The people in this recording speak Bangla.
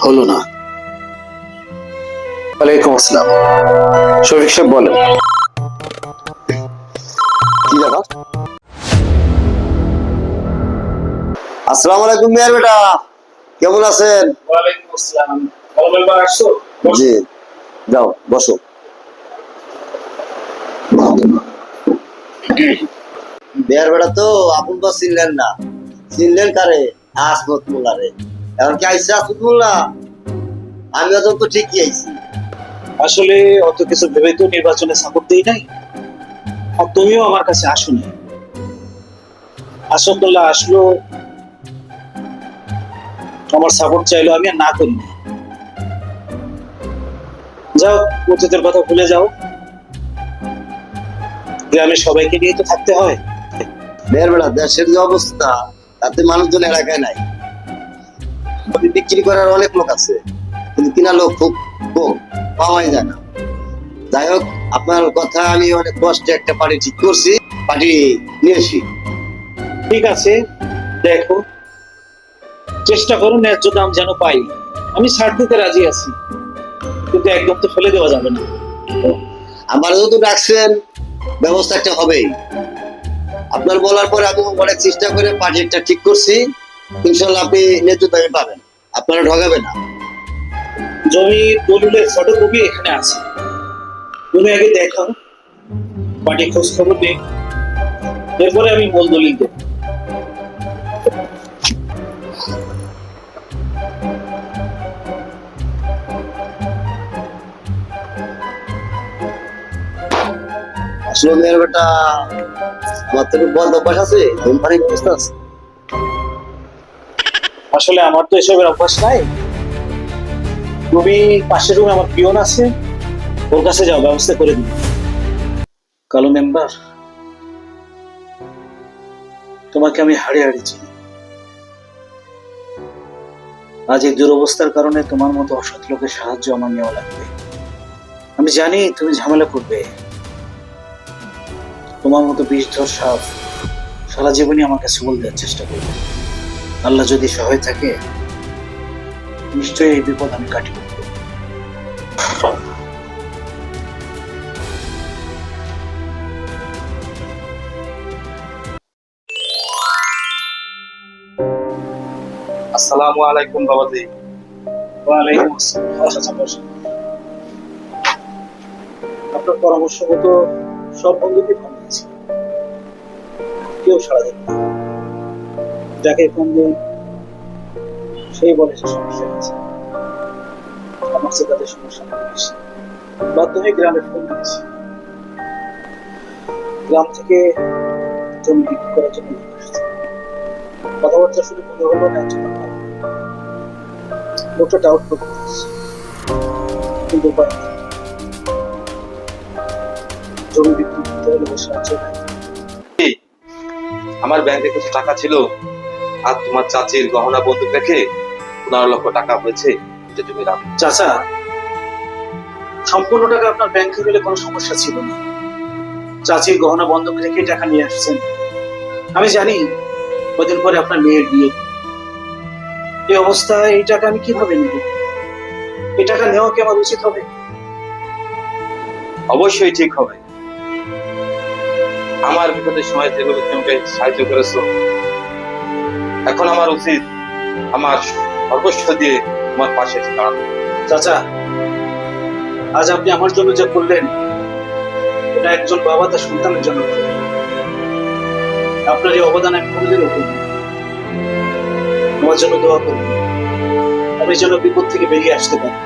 হলো না। ওয়ালাইকুম আসসালাম। শফিক সাহেব বলেন। কি ব্যাপার? আসসালামু আলাইকুম মেয়ের বেটা, কেমন আছেন? ওয়ালাইকুম আসসালাম। ভালো মেম্বার আসছো? জি, যাও বসো। মেয়ের বেটা তো আপন তো চিনলেন না, চিনলেন কারে? আসমত মোল্লারে। এখন কি আইসে আসমত মোল্লা? আমি তো ঠিকই আইছি। আসলে অত কিছু ভেবে তো নির্বাচনে সাপোর্ট দেই নাই, আর তুমিও আমার কাছে আসোনি। আসাদুল্লাহ আসলো, আমার সাপোর্ট চাইলো, আমি আর না করিনি। যাও, অতীতের কথা ভুলে যাও। গ্রামে সবাইকে নিয়ে তো থাকতে হয়। মেয়ের বেটা দেশের যে অবস্থা, তাতে মানুষজন এলাকায় নাই। বিক্রি করার অনেক লোক আছে, কিন্তু কিনা লোক খুব কম, পাওয়াই যায় না। যাই হোক, আপনার কথা আমি অনেক কষ্টে একটা পার্টি ঠিক করছি, পার্টি নিয়ে আসি। ঠিক আছে, দেখো, চেষ্টা করো ন্যায্য দাম যেন পাই। আমি ছাড় দিতে রাজি আছি, কিন্তু একদম তো ফেলে দেওয়া যাবে না। আমার যেহেতু ডাকছেন, ব্যবস্থা একটা হবেই। আপনার বলার পরে আমি অনেক চেষ্টা করে বাজেটটা ঠিক করছি। ইনশাল্লাহ আপনি ন্যায্য দামে পাবেন, আপনারা ঠকাবে না। জমির দলিলের ফটোকপি এখানে আছে, তুমি আগে দেখাও, পার্টি খোঁজ খবর নেই, এরপরে আমি মূল দলিল দেব। আসলে মেয়ের বেটা, আমার তো বন্ধ অভ্যাস আছে, ধূমপানের ব্যবস্থা আছে। আসলে আমার তো এসবের অভ্যাস নাই। তুমি পাশের রুমে আমার পিয়ন আছে, ওর কাছে যাও, ব্যবস্থা করে দিই। কালো মেম্বার, তোমাকে আমি হাড়ে হাড়ে চিনি। আজ এই দুরবস্থার কারণে তোমার মতো অসৎ লোকের সাহায্য আমার নেওয়া লাগবে। আমি জানি তুমি ঝামেলা করবে। তোমার মতো বিষধর সাপ সারা জীবনই আমার কাছে বল দেওয়ার চেষ্টা করবে। আল্লাহ যদি সহায় থাকে, নিশ্চয়ই এই বিপদ আমি কাটিয়ে উঠবো। আসসালামু আলাইকুম বাবাজি। ওয়ালাইকুম আসসালাম। আচ্ছা, বসো। আপনার পরামর্শ মতো সব বন্ধুকে ফোন দিয়েছি, কেউ সাড়া দেবে না। যাকে ফোন দেন সেই বলে সে সমস্যা আছে। আমার সে তাদের সমস্যা নেই বেশি। বাধ্য হয়ে গ্রামে ফোন দিয়েছি। গ্রাম থেকে জমি বিক্রি করার জন্য লোক এসেছে। কথাবার্তা শুনে মনে হলো ন্যায্য দাম পাবে। লোকটা ডাউট করতেছে, কিন্তু উপায় নেই। জমি বিক্রি করতে হলে ওর সাহায্য নেয়। আমার ব্যাংকে কিছু টাকা ছিল, আর তোমার চাচির গহনা বন্ধক রেখে 15 লক্ষ টাকা হয়েছে, এটা তুমি রাখো। চাচা, সম্পূর্ণ টাকা আপনার ব্যাংকে গেলে কোনো সমস্যা ছিল না। চাচির গহনা বন্ধক রেখে টাকা নিয়ে আসছেন। আমি জানি কদিন পরে আপনার মেয়ের বিয়ে। এই অবস্থায় এই টাকা আমি কিভাবে নেব? এই টাকা নেওয়া কি আমার উচিত হবে? অবশ্যই ঠিক হবে। আমার বিপদের সময় যেভাবে তুমি আমাকে সাহায্য করেছো, এখন আমার উচিত আমার সর্বস্ব দিয়ে তোমার পাশে এসে দাঁড়ানো। চাচা, আজ আপনি আমার জন্য যা করলেন, এটা একজন বাবা তার সন্তানের জন্য করে। আপনার এই অবদান আমি কোনোদিনও করব না। আমার জন্য দোয়া করবেন, আমি যেন বিপদ থেকে বেরিয়ে আসতে পারি।